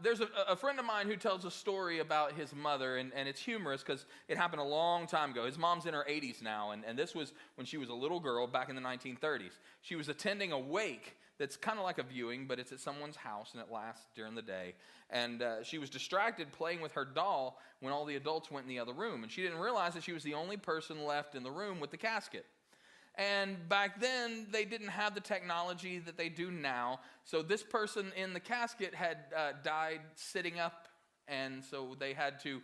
There's a friend of mine who tells a story about his mother, and it's humorous because it happened a long time ago. His mom's in her 80s now, and this was when she was a little girl back in the 1930s. She was attending a wake that's kind of like a viewing, but it's at someone's house, and it lasts during the day. And she was distracted playing with her doll when all the adults went in the other room, and she didn't realize that she was the only person left in the room with the casket. And back then, they didn't have the technology that they do now. So this person in the casket had died sitting up. And so they had to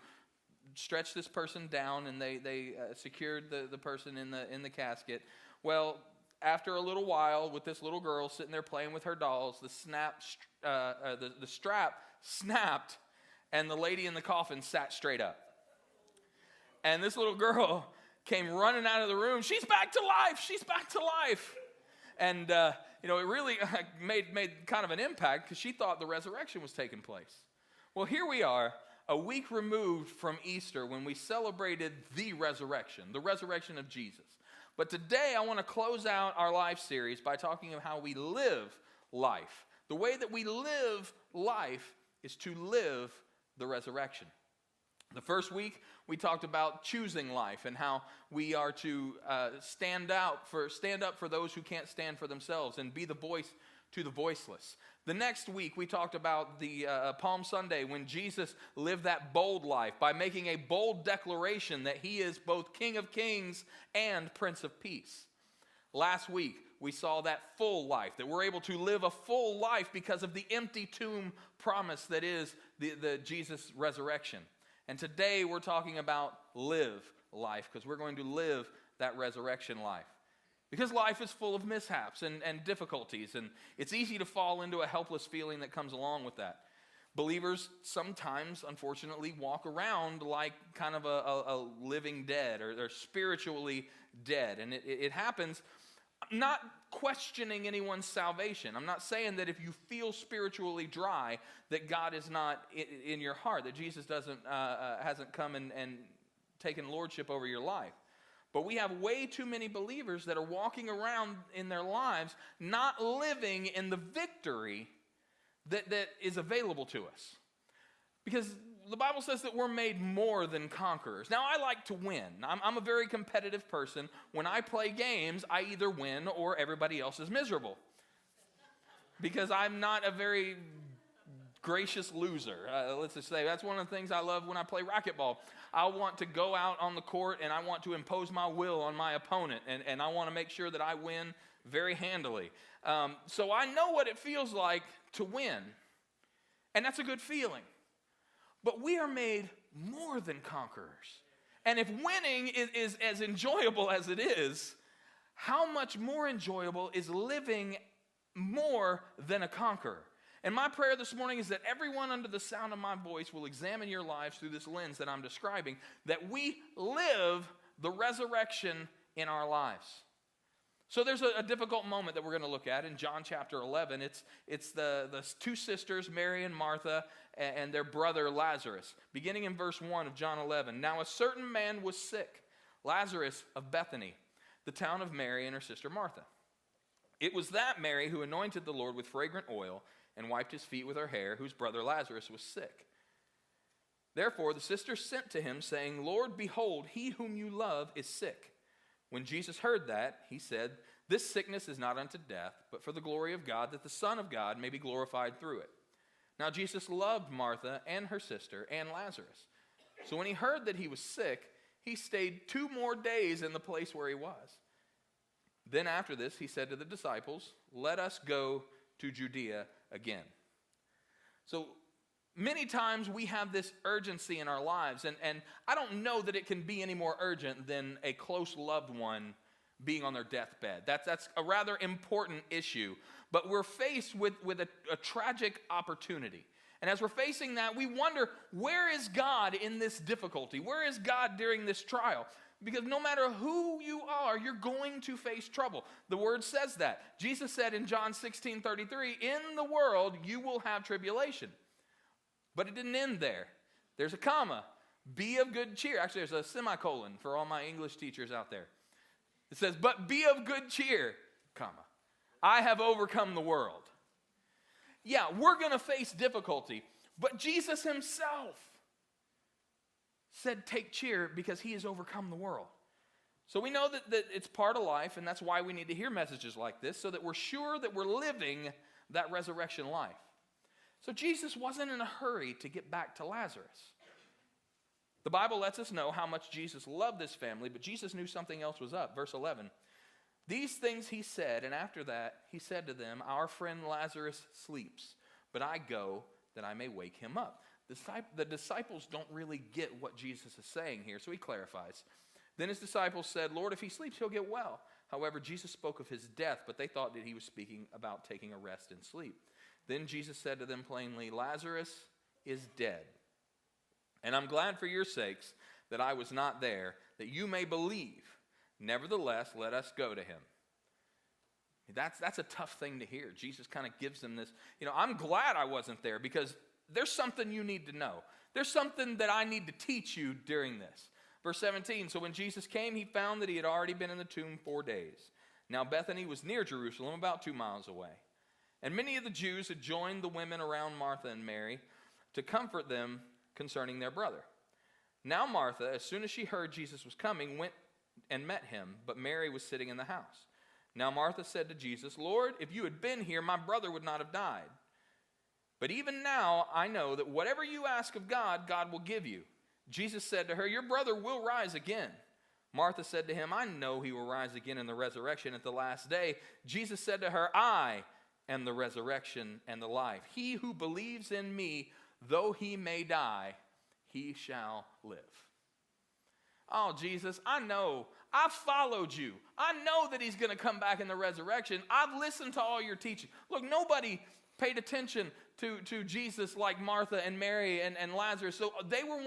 stretch this person down, and they secured the person in the casket. Well, after a little while, with this little girl sitting there playing with her dolls, the strap snapped, and the lady in the coffin sat straight up. And this little girl came running out of the room. She's back to life. She's back to life. And, it really made kind of an impact because she thought the resurrection was taking place. Well, here we are, a week removed from Easter when we celebrated the resurrection of Jesus. But today I want to close out our life series by talking about how we live life. The way that we live life is to live the resurrection. The first week, we talked about choosing life and how we are to stand up for those who can't stand for themselves and be the voice to the voiceless. The next week, we talked about the Palm Sunday when Jesus lived that bold life by making a bold declaration that he is both King of Kings and Prince of Peace. Last week, we saw that full life, that we're able to live a full life because of the empty tomb promise that is the Jesus resurrection. And today we're talking about live life because we're going to live that resurrection life. Because life is full of mishaps and difficulties, and it's easy to fall into a helpless feeling that comes along with that. Believers sometimes, unfortunately, walk around like kind of a living dead or they're spiritually dead. And it happens. I'm not questioning anyone's salvation. I'm not saying that if you feel spiritually dry, that God is not in your heart, that Jesus hasn't come and taken lordship over your life. But we have way too many believers that are walking around in their lives not living in the victory that is available to us. Because the Bible says that we're made more than conquerors. Now, I like to win. I'm a very competitive person. When I play games, I either win or everybody else is miserable. Because I'm not a very gracious loser. Let's just say that's one of the things I love when I play racquetball. I want to go out on the court and I want to impose my will on my opponent. And I want to make sure that I win very handily. So I know what it feels like to win. And that's a good feeling. But we are made more than conquerors. And if winning is as enjoyable as it is, how much more enjoyable is living more than a conqueror? And my prayer this morning is that everyone under the sound of my voice will examine your lives through this lens that I'm describing, that we live the resurrection in our lives. So there's a difficult moment that we're going to look at in John chapter 11. It's the two sisters, Mary and Martha, and their brother Lazarus. Beginning in verse 1 of John 11. Now a certain man was sick, Lazarus of Bethany, the town of Mary and her sister Martha. It was that Mary who anointed the Lord with fragrant oil and wiped his feet with her hair, whose brother Lazarus was sick. Therefore the sisters sent to him, saying, Lord, behold, he whom you love is sick. When Jesus heard that, he said, This sickness is not unto death, but for the glory of God, that the Son of God may be glorified through it. Now Jesus loved Martha and her sister and Lazarus. So when he heard that he was sick, he stayed 2 more days in the place where he was. Then after this, he said to the disciples, Let us go to Judea again. So many times we have this urgency in our lives, and I don't know that it can be any more urgent than a close loved one being on their deathbed. That's a rather important issue, but we're faced with a tragic opportunity. And as we're facing that, we wonder, where is God in this difficulty? Where is God during this trial? Because no matter who you are, you're going to face trouble. The word says that. Jesus said in John 16:33, in the world you will have tribulation. But it didn't end there. There's a comma. Be of good cheer. Actually, there's a semicolon for all my English teachers out there. It says, but be of good cheer, comma. I have overcome the world. Yeah, we're going to face difficulty. But Jesus himself said, take cheer, because he has overcome the world. So we know that it's part of life, and that's why we need to hear messages like this, so that we're sure that we're living that resurrection life. So Jesus wasn't in a hurry to get back to Lazarus. The Bible lets us know how much Jesus loved this family, but Jesus knew something else was up. Verse 11, these things he said, and after that he said to them, our friend Lazarus sleeps, but I go that I may wake him up. The disciples don't really get what Jesus is saying here, so he clarifies. Then his disciples said, Lord, if he sleeps, he'll get well. However, Jesus spoke of his death, but they thought that he was speaking about taking a rest and sleep. Then Jesus said to them plainly, Lazarus is dead. And I'm glad for your sakes that I was not there, that you may believe. Nevertheless, let us go to him. That's a tough thing to hear. Jesus kind of gives them this, I'm glad I wasn't there, because there's something you need to know. There's something that I need to teach you during this. Verse 17, so when Jesus came, he found that he had already been in the tomb 4 days. Now Bethany was near Jerusalem, about 2 miles away. And many of the Jews had joined the women around Martha and Mary to comfort them concerning their brother. Now Martha, as soon as she heard Jesus was coming, went and met him, but Mary was sitting in the house. Now Martha said to Jesus, Lord, if you had been here, my brother would not have died. But even now I know that whatever you ask of God, God will give you. Jesus said to her, your brother will rise again. Martha said to him, I know he will rise again in the resurrection at the last day. Jesus said to her, I am the resurrection and the life. He who believes in me, though he may die, he shall live. Oh, Jesus, I know. I've followed you. I know that he's going to come back in the resurrection. I've listened to all your teaching. Look, nobody paid attention to Jesus like Martha and Mary and Lazarus. So they were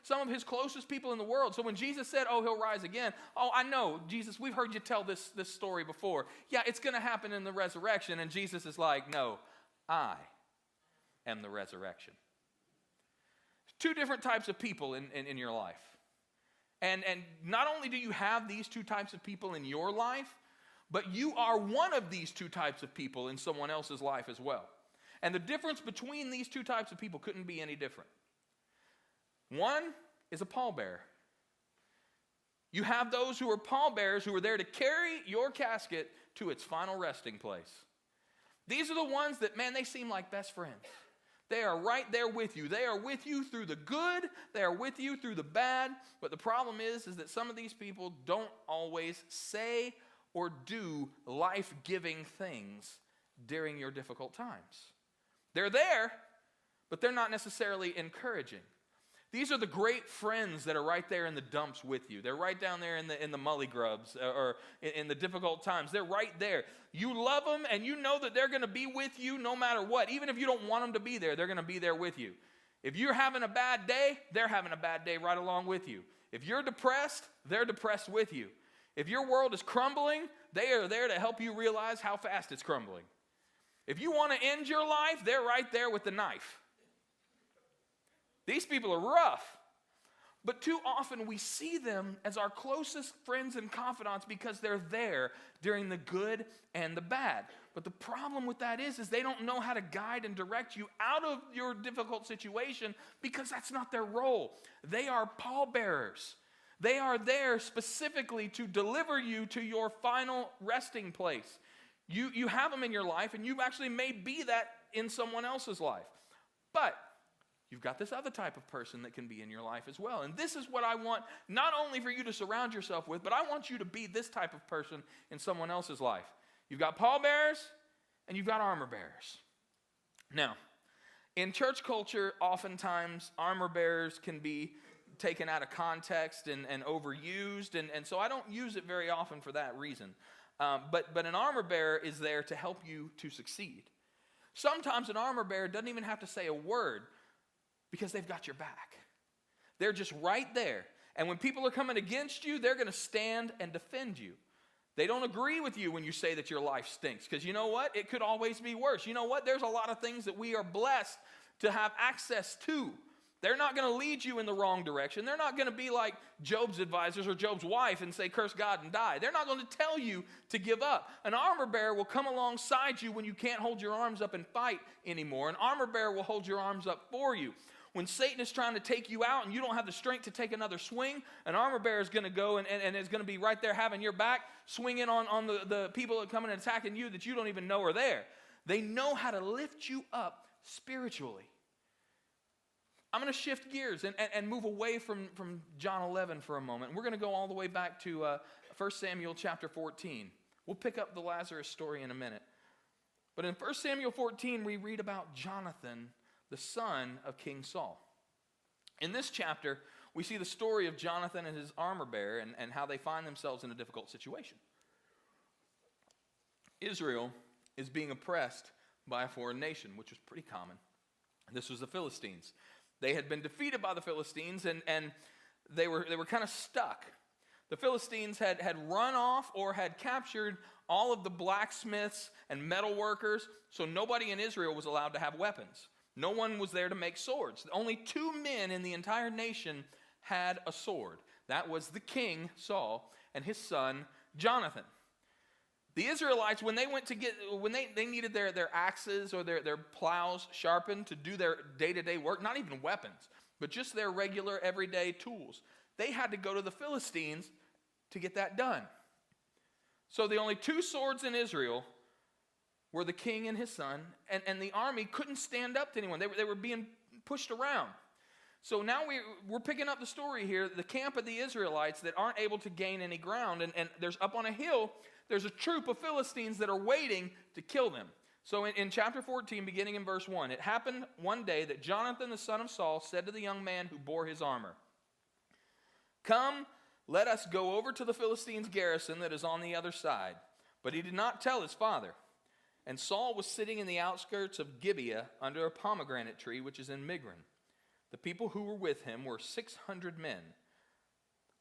some of his closest people in the world. So when Jesus said, oh, he'll rise again, oh, I know, Jesus, we've heard you tell this story before. Yeah, it's going to happen in the resurrection. And Jesus is like, no, I am the resurrection. 2 different types of people in your life. And not only do you have these 2 types of people in your life, but you are one of these 2 types of people in someone else's life as well. And the difference between these 2 types of people couldn't be any different. One is a pallbearer. You have those who are pallbearers who are there to carry your casket to its final resting place. These are the ones that, man, they seem like best friends. They are right there with you. They are with you through the good. They are with you through the bad. But the problem is that some of these people don't always say or do life-giving things during your difficult times. They're there, but they're not necessarily encouraging. These are the great friends that are right there in the dumps with you. They're right down there in the mully grubs or in the difficult times. They're right there. You love them, and you know that they're going to be with you no matter what. Even if you don't want them to be there, they're going to be there with you. If you're having a bad day, they're having a bad day right along with you. If you're depressed, they're depressed with you. If your world is crumbling, they are there to help you realize how fast it's crumbling. If you want to end your life, they're right there with the knife. These people are rough. But too often we see them as our closest friends and confidants because they're there during the good and the bad. But the problem with that is they don't know how to guide and direct you out of your difficult situation because that's not their role. They are pallbearers. They are there specifically to deliver you to your final resting place. You have them in your life, and you actually may be that in someone else's life. But you've got this other type of person that can be in your life as well. And this is what I want not only for you to surround yourself with, but I want you to be this type of person in someone else's life. You've got pallbearers, and you've got armor bearers. Now, in church culture, oftentimes armor bearers can be taken out of context and overused, and so I don't use it very often for that reason. But an armor bearer is there to help you to succeed. Sometimes an armor bearer doesn't even have to say a word because they've got your back. They're just right there. And when people are coming against you, they're going to stand and defend you. They don't agree with you when you say that your life stinks because you know what? It could always be worse. You know what? There's a lot of things that we are blessed to have access to. They're not going to lead you in the wrong direction. They're not going to be like Job's advisors or Job's wife and say, curse God and die. They're not going to tell you to give up. An armor bearer will come alongside you when you can't hold your arms up and fight anymore. An armor bearer will hold your arms up for you. When Satan is trying to take you out and you don't have the strength to take another swing, an armor bearer is going to go and is going to be right there having your back, swinging on the people that are coming and attacking you that you don't even know are there. They know how to lift you up spiritually. I'm going to shift gears and move away from John 11 for a moment. We're going to go all the way back to 1 Samuel chapter 14. We'll pick up the Lazarus story in a minute. But in 1 Samuel 14, we read about Jonathan, the son of King Saul. In this chapter, we see the story of Jonathan and his armor bearer and how they find themselves in a difficult situation. Israel is being oppressed by a foreign nation, which was pretty common. This was the Philistines. They had been defeated by the Philistines, and they were kind of stuck. The Philistines had run off or had captured all of the blacksmiths and metal workers, so nobody in Israel was allowed to have weapons. No one was there to make swords. Only 2 men in the entire nation had a sword. That was the king, Saul, and his son, Jonathan. The Israelites, when they went to they needed their axes or their plows sharpened to do their day-to-day work, not even weapons, but just their regular everyday tools, they had to go to the Philistines to get that done. So the only 2 swords in Israel were the king and his son, and the army couldn't stand up to anyone. They were being pushed around. So now we're picking up the story here, the camp of the Israelites that aren't able to gain any ground, and there's up on a hill, there's a troop of Philistines that are waiting to kill them. So in chapter 14, beginning in verse 1, it happened one day that Jonathan, the son of Saul, said to the young man who bore his armor, "Come, let us go over to the Philistines' garrison that is on the other side." But he did not tell his father. And Saul was sitting in the outskirts of Gibeah under a pomegranate tree, which is in Migron. The people who were with him were 600 men.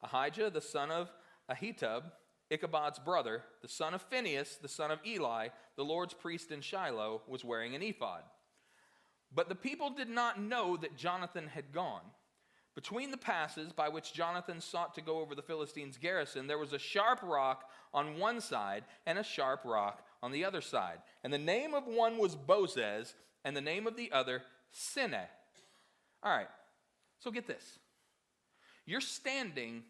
Ahijah, the son of Ahitub, Ichabod's brother, the son of Phinehas, the son of Eli, the Lord's priest in Shiloh, was wearing an ephod. But the people did not know that Jonathan had gone. Between the passes by which Jonathan sought to go over the Philistines' garrison, there was a sharp rock on one side and a sharp rock on the other side. And the name of one was Bozez, and the name of the other Sineh. All right, so get this. You're standing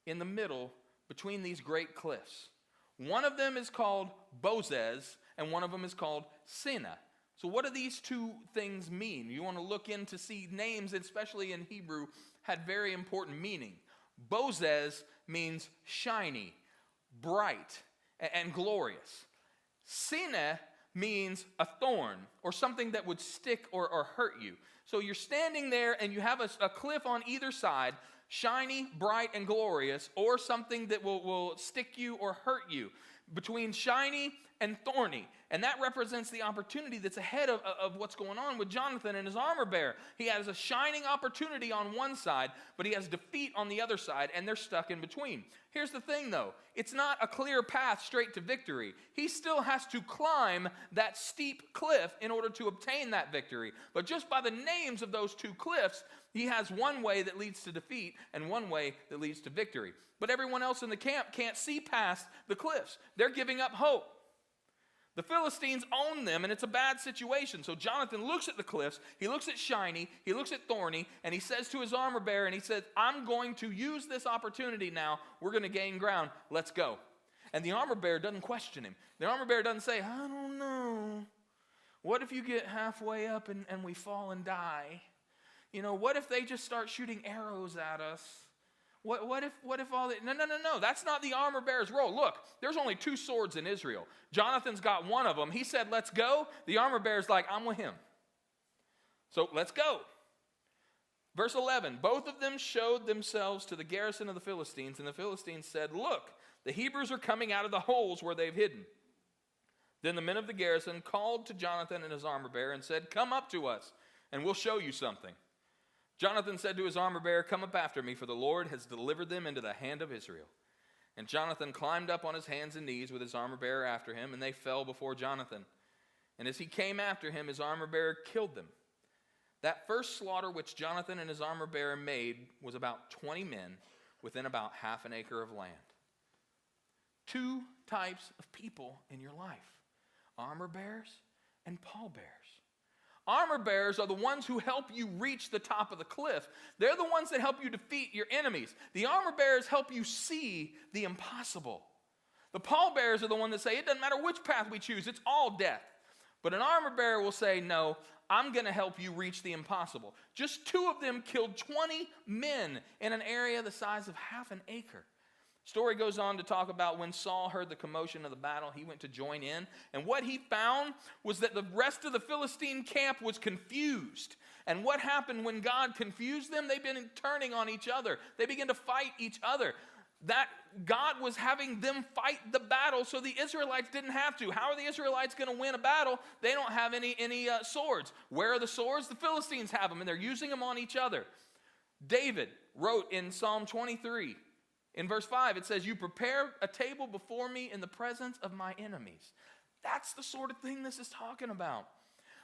in the middle between these great cliffs. One of them is called Bozez, and one of them is called Sineh. So what do these 2 things mean? You want to look in to see names, especially in Hebrew, had very important meaning. Bozez means shiny, bright, and glorious. Sineh means a thorn or something that would stick or hurt you. So you're standing there and you have a cliff on either side, shiny, bright, and glorious, or something that will stick you or hurt you. Between shiny and thorny. And that represents the opportunity that's ahead of what's going on with Jonathan and his armor bearer. He has a shining opportunity on one side, but he has defeat on the other side, and they're stuck in between. Here's the thing, though. It's not a clear path straight to victory. He still has to climb that steep cliff in order to obtain that victory. But just by the names of those 2 cliffs, he has one way that leads to defeat and one way that leads to victory. But everyone else in the camp can't see past the cliffs. They're giving up hope. The Philistines own them, and it's a bad situation. So Jonathan looks at the cliffs, he looks at shiny, he looks at thorny, and he says to his armor bearer, and he says, "I'm going to use this opportunity now. We're going to gain ground. Let's go." And the armor bearer doesn't question him. The armor bearer doesn't say, "I don't know. What if you get halfway up and we fall and die? You know, what if they just start shooting arrows at us? What if all that?" No. That's not the armor bearer's role. Look, there's only 2 swords in Israel. Jonathan's got one of them. He said, "Let's go." The armor bearer's like, "I'm with him." So let's go. Verse 11, both of them showed themselves to the garrison of the Philistines, and the Philistines said, "Look, the Hebrews are coming out of the holes where they've hidden." Then the men of the garrison called to Jonathan and his armor bearer and said, "Come up to us, and we'll show you something." Jonathan said to his armor bearer, "Come up after me, for the Lord has delivered them into the hand of Israel." And Jonathan climbed up on his hands and knees with his armor bearer after him, and they fell before Jonathan. And as he came after him, his armor bearer killed them. That first slaughter which Jonathan and his armor bearer made was about 20 men within about half an acre of land. Two types of people in your life: armor bearers and pallbearers. Armor bearers are the ones who help you reach the top of the cliff. They're the ones that help you defeat your enemies. The armor bearers help you see the impossible. The pallbearers are the ones that say, it doesn't matter which path we choose, it's all death. But an armor bearer will say, no, I'm going to help you reach the impossible. Just two of them killed 20 men in an area the size of half an acre. Story goes on to talk about when Saul heard the commotion of the battle, he went to join in. And what he found was that the rest of the Philistine camp was confused. And what happened when God confused them? They began turning on each other. They began to fight each other. That God was having them fight the battle so the Israelites didn't have to. How are the Israelites going to win a battle? They don't have any swords. Where are the swords? The Philistines have them, and they're using them on each other. David wrote in Psalm 23, in verse 5, it says, you prepare a table before me in the presence of my enemies. That's the sort of thing this is talking about.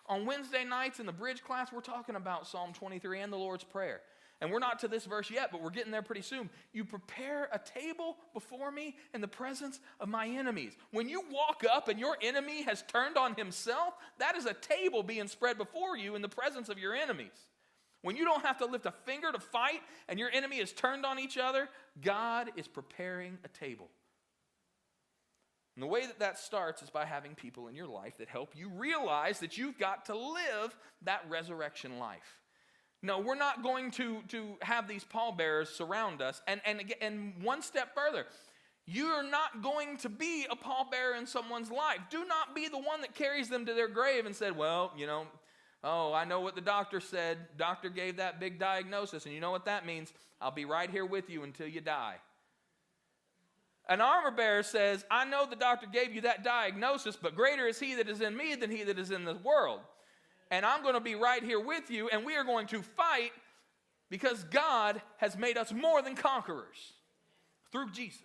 On Wednesday nights in the bridge class, we're talking about Psalm 23 and the Lord's Prayer. And we're not to this verse yet, but we're getting there pretty soon. You prepare a table before me in the presence of my enemies. When you walk up and your enemy has turned on himself, that is a table being spread before you in the presence of your enemies. When you don't have to lift a finger to fight and your enemy is turned on each other, God is preparing a table. And the way that starts is by having people in your life that help you realize that you've got to live that resurrection life. No, we're not going to have these pallbearers surround us. And one step further, you're not going to be a pallbearer in someone's life. Do not be the one that carries them to their grave and said, well, I know what the doctor said. Doctor gave that big diagnosis, and you know what that means? I'll be right here with you until you die. An armor bearer says, I know the doctor gave you that diagnosis, but greater is he that is in me than he that is in the world. And I'm going to be right here with you, and we are going to fight because God has made us more than conquerors through Jesus.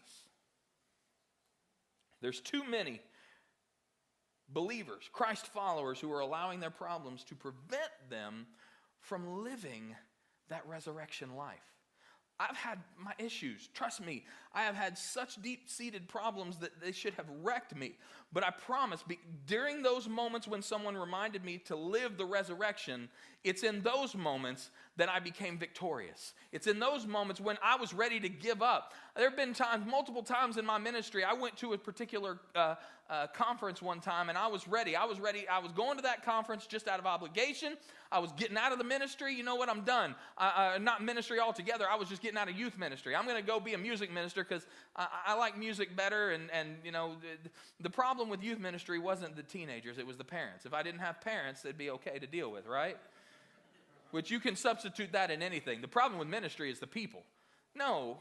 There's too many believers, Christ followers, who are allowing their problems to prevent them from living that resurrection life. I've had my issues. Trust me, I have had such deep-seated problems that they should have wrecked me. But I promise, during those moments when someone reminded me to live the resurrection, it's in those moments that I became victorious. It's in those moments when I was ready to give up. There have been times, multiple times in my ministry, I went to a particular conference one time, and I was ready. I was going to that conference just out of obligation. I was getting out of the ministry. You know what? I'm done. Not ministry altogether. I was just getting out of youth ministry. I'm going to go be a music minister because I like music better. And the problem with youth ministry wasn't the teenagers. It was the parents. If I didn't have parents, it'd be okay to deal with, right? Which you can substitute that in anything. The problem with ministry is the people. No.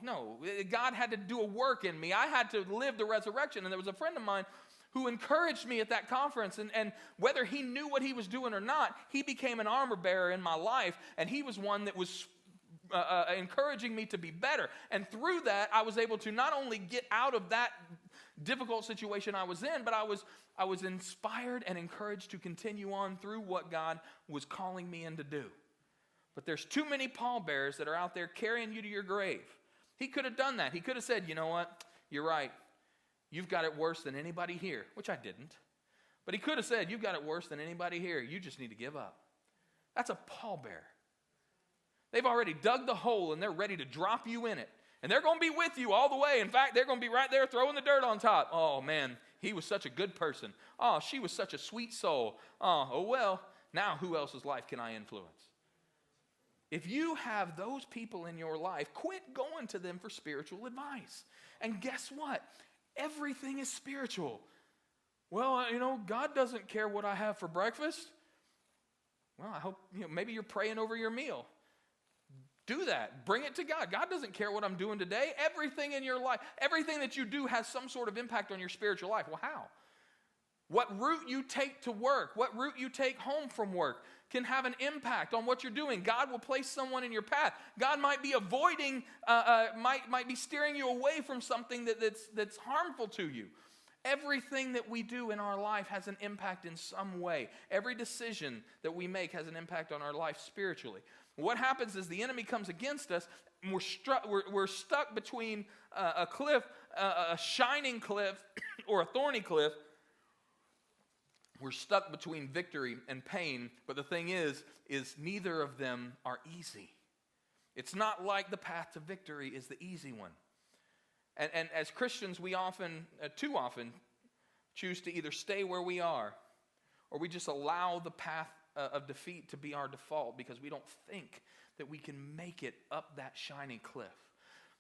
God had to do a work in me. I had to live the resurrection. And there was a friend of mine who encouraged me at that conference. And whether he knew what he was doing or not, he became an armor bearer in my life. And he was one that was encouraging me to be better. And through that, I was able to not only get out of that difficult situation I was in, but I was inspired and encouraged to continue on through what God was calling me in to do. But there's too many pallbearers that are out there carrying you to your grave. He could have done that. He could have said, you know what? You're right. You've got it worse than anybody here, which I didn't. But he could have said, you've got it worse than anybody here. You just need to give up. That's a pallbearer. They've already dug the hole, and they're ready to drop you in it. And they're going to be with you all the way. In fact, they're going to be right there throwing the dirt on top. Oh, man, he was such a good person. Oh, she was such a sweet soul. Oh well, now who else's life can I influence? If you have those people in your life, quit going to them for spiritual advice. And guess what? Everything is spiritual. Well, God doesn't care what I have for breakfast. Well, I hope, maybe you're praying over your meal. Do that. Bring it to God. God doesn't care what I'm doing today. Everything in your life, everything that you do has some sort of impact on your spiritual life. Well, how? What route you take to work, what route you take home from work can have an impact on what you're doing. God will place someone in your path. God might be might be steering you away from something that's harmful to you. Everything that we do in our life has an impact in some way. Every decision that we make has an impact on our life spiritually. What happens is the enemy comes against us, and we're stuck between a cliff, a shining cliff, or a thorny cliff. We're stuck between victory and pain, but the thing is neither of them are easy. It's not like the path to victory is the easy one. And as Christians, we too often, choose to either stay where we are, or we just allow the path of defeat to be our default because we don't think that we can make it up that shining cliff.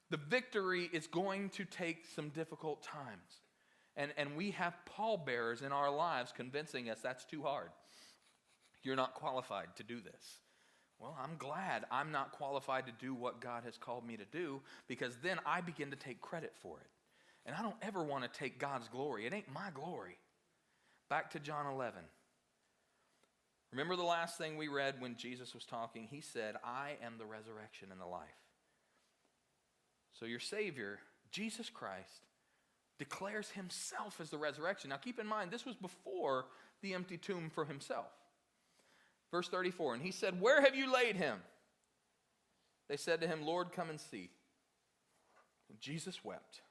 The victory is going to take some difficult times. And we have pallbearers in our lives convincing us that's too hard. You're not qualified to do this. Well, I'm glad I'm not qualified to do what God has called me to do, because then I begin to take credit for it. And I don't ever want to take God's glory. It ain't my glory. Back to John 11. Remember the last thing we read when Jesus was talking? He said, I am the resurrection and the life. So your Savior, Jesus Christ, declares himself as the resurrection. Now keep in mind, this was before the empty tomb for himself. Verse 34, and he said, where have you laid him? They said to him, Lord, come and see. And Jesus wept.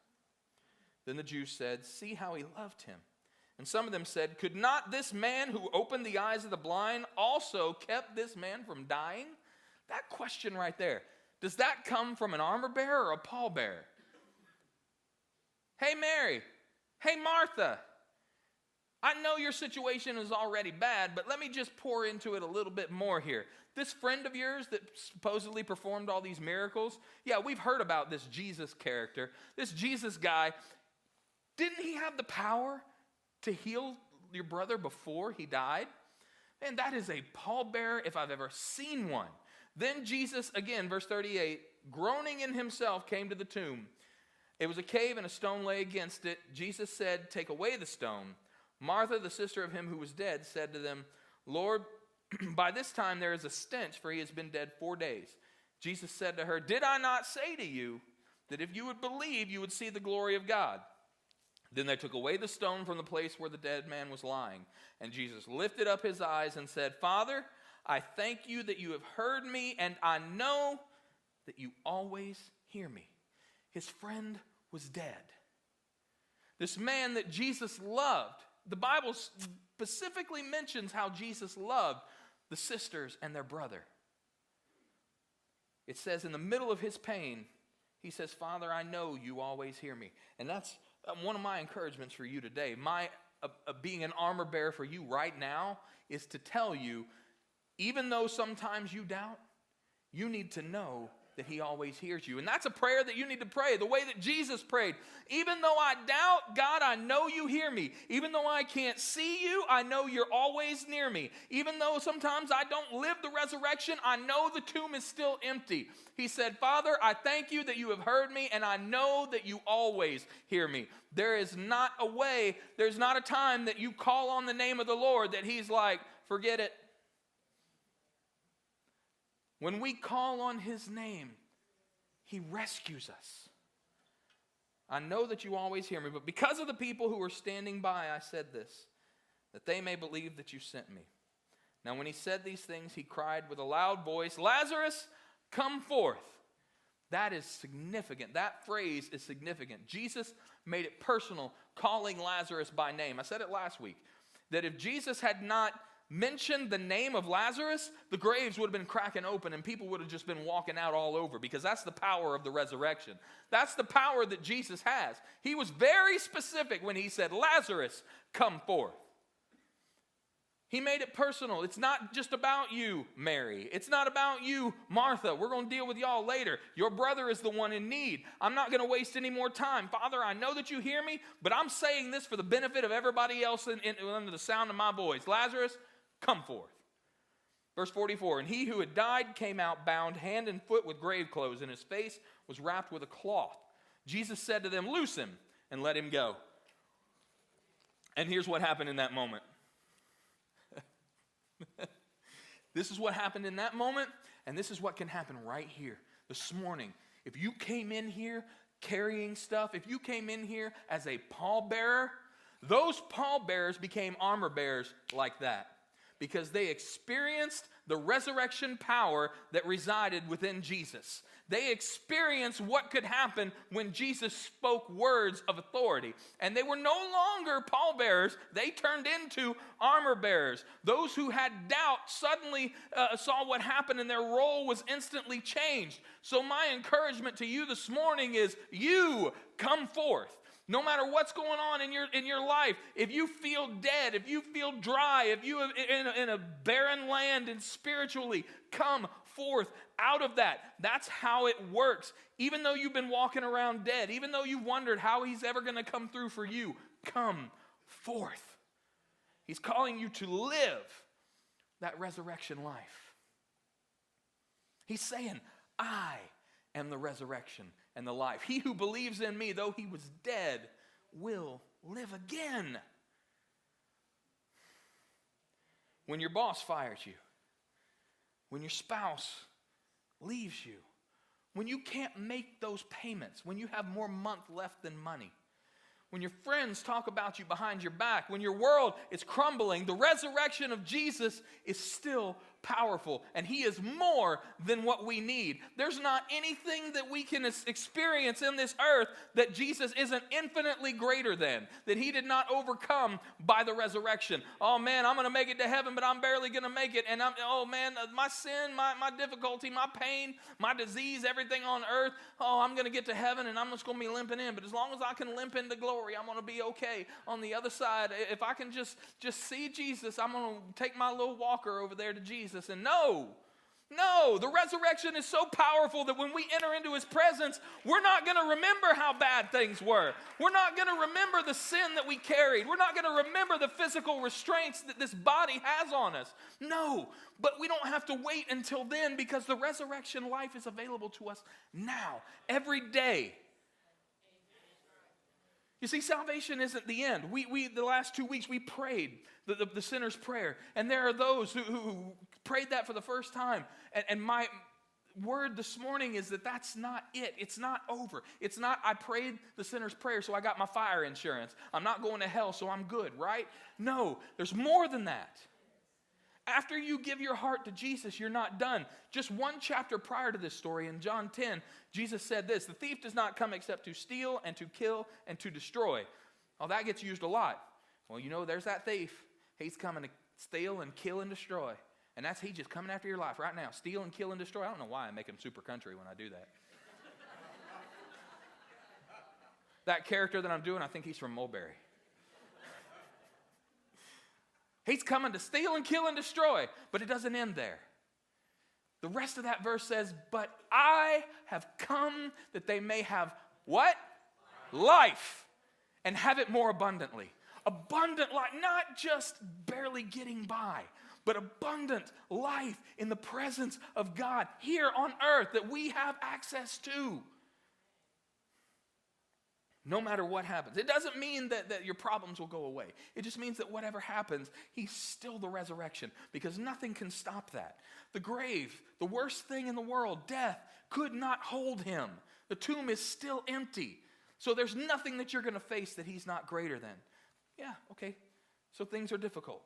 Then the Jews said, see how he loved him. And some of them said, could not this man who opened the eyes of the blind also kept this man from dying? That question right there, does that come from an armor bearer or a pallbearer? Hey, Mary. Hey, Martha. I know your situation is already bad, but let me just pour into it a little bit more here. This friend of yours that supposedly performed all these miracles, yeah, we've heard about this Jesus character. This Jesus guy, didn't he have the power to heal your brother before he died? Man, that is a pallbearer if I've ever seen one. Then Jesus, again, verse 38, groaning in himself, came to the tomb. It was a cave and a stone lay against it. Jesus said, take away the stone. Martha, the sister of him who was dead, said to them, Lord, by this time there is a stench, for he has been dead 4 days. Jesus said to her, did I not say to you that if you would believe, you would see the glory of God? Then they took away the stone from the place where the dead man was lying. And Jesus lifted up his eyes and said, Father, I thank you that you have heard me, and I know that you always hear me. His friend was dead. This man that Jesus loved, the Bible specifically mentions how Jesus loved the sisters and their brother. It says in the middle of his pain, he says, Father, I know you always hear me. And that's one of my encouragements for you today. My being an armor bearer for you right now is to tell you, even though sometimes you doubt, you need to know that he always hears you. And that's a prayer that you need to pray the way that Jesus prayed. Even though I doubt, God, I know you hear me. Even though I can't see you, I know you're always near me. Even though sometimes I don't live the resurrection, I know the tomb is still empty. He said, Father, I thank you that you have heard me, and I know that you always hear me. There is not a way, there's not a time that you call on the name of the Lord that he's like, forget it. When we call on his name, he rescues us. I know that you always hear me, but because of the people who were standing by, I said this, that they may believe that you sent me. Now when he said these things, he cried with a loud voice, Lazarus, come forth. That is significant. That phrase is significant. Jesus made it personal, calling Lazarus by name. I said it last week, that if Jesus had not mentioned the name of Lazarus, the graves would have been cracking open and people would have just been walking out all over, because that's the power of the resurrection. That's the power that Jesus has. He was very specific when he said, Lazarus, come forth. He made it personal. It's not just about you, Mary. It's not about you, Martha. We're going to deal with y'all later. Your brother is the one in need. I'm not going to waste any more time. Father, I know that you hear me, but I'm saying this for the benefit of everybody else under the sound of my voice. Lazarus, come forth. Verse 44, and he who had died came out bound hand and foot with grave clothes, and his face was wrapped with a cloth. Jesus said to them, loose him and let him go. And here's what happened in that moment. This is what happened in that moment, and this is what can happen right here this morning. If you came in here carrying stuff, if you came in here as a pallbearer, Those pallbearers became armor bearers like that because they experienced the resurrection power that resided within Jesus. They experienced what could happen when Jesus spoke words of authority. And they were no longer pallbearers. They turned into armor bearers. Those who had doubt suddenly saw what happened and their role was instantly changed. So my encouragement to you this morning is you come forth. No matter what's going on in your life, if you feel dead, if you feel dry, if you are in a barren land and spiritually, come forth out of that. That's how it works. Even though you've been walking around dead, even though you wondered how he's ever going to come through for you, come forth. He's calling you to live that resurrection life. He's saying, I am the resurrection and the life. He who believes in me, though he was dead, will live again. When your boss fires you, when your spouse leaves you, when you can't make those payments, when you have more month left than money, when your friends talk about you behind your back, when your world is crumbling, the resurrection of Jesus is still powerful, and he is more than what we need. There's not anything that we can experience in this earth that Jesus isn't infinitely greater than, that he did not overcome by the resurrection. Oh man, I'm going to make it to heaven, but I'm barely going to make it. And my sin, my difficulty, my pain, my disease, everything on earth, I'm going to get to heaven and I'm just going to be limping in. But as long as I can limp into glory, I'm going to be okay. On the other side, if I can just see Jesus, I'm going to take my little walker over there to Jesus. And no, the resurrection is so powerful that when we enter into his presence, we're not going to remember how bad things were. We're not going to remember the sin that we carried. We're not going to remember the physical restraints that this body has on us. No, but we don't have to wait until then because the resurrection life is available to us now, every day. You see, salvation isn't the end. We the last 2 weeks, we prayed the sinner's prayer. And there are those who prayed that for the first time. And my word this morning is that that's not it. It's not over. It's not, I prayed the sinner's prayer, so I got my fire insurance. I'm not going to hell, so I'm good, right? No, there's more than that. After you give your heart to Jesus, you're not done. Just one chapter prior to this story, in John 10, Jesus said this: the thief does not come except to steal and to kill and to destroy. Oh, that gets used a lot. Well, there's that thief. He's coming to steal and kill and destroy. And he's just coming after your life right now. Steal and kill and destroy. I don't know why I make him super country when I do that. That character that I'm doing, I think he's from Mulberry. He's coming to steal and kill and destroy. But it doesn't end there. The rest of that verse says, but I have come that they may have what? Life. And have it more abundantly. Abundant life, not just barely getting by, but abundant life in the presence of God here on earth that we have access to. No matter what happens. It doesn't mean that your problems will go away. It just means that whatever happens, he's still the resurrection, because nothing can stop that. The grave, the worst thing in the world, death, could not hold him. The tomb is still empty. So there's nothing that you're going to face that he's not greater than. Yeah, okay, so things are difficult.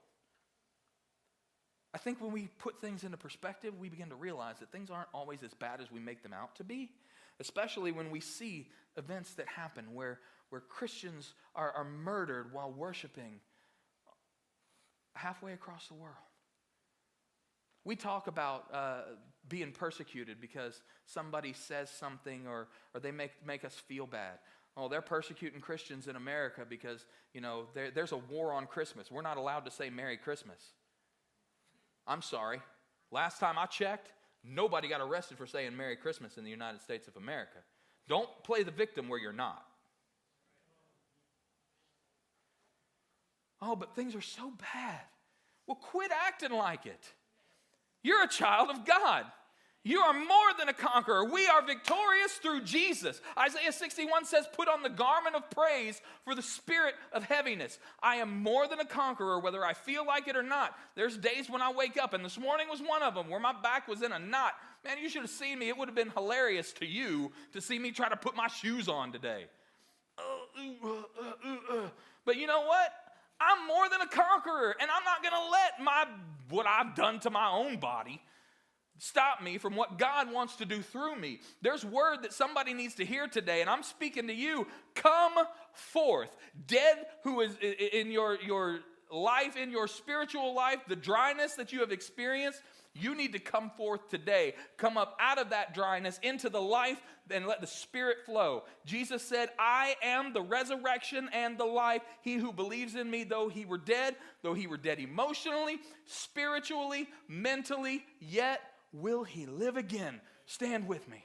I think when we put things into perspective, we begin to realize that things aren't always as bad as we make them out to be, especially when we see events that happen where Christians are murdered while worshiping halfway across the world. We talk about being persecuted because somebody says something or they make us feel bad. Oh, they're persecuting Christians in America because, there's a war on Christmas. We're not allowed to say Merry Christmas. I'm sorry. Last time I checked, nobody got arrested for saying Merry Christmas in the United States of America. Don't play the victim where you're not. Oh, but things are so bad. Well, quit acting like it. You're a child of God. You are more than a conqueror. We are victorious through Jesus. Isaiah 61 says, put on the garment of praise for the spirit of heaviness. I am more than a conqueror, whether I feel like it or not. There's days when I wake up, and this morning was one of them, where my back was in a knot. Man, you should have seen me. It would have been hilarious to you to see me try to put my shoes on today. But you know what? I'm more than a conqueror, and I'm not going to let what I've done to my own body stop me from what God wants to do through me. There's word that somebody needs to hear today, and I'm speaking to you. Come forth. Dead who is in your life, in your spiritual life, the dryness that you have experienced, you need to come forth today. Come up out of that dryness into the life and let the Spirit flow. Jesus said, I am the resurrection and the life. He who believes in me, though he were dead emotionally, spiritually, mentally, yet will he live again. Stand with me.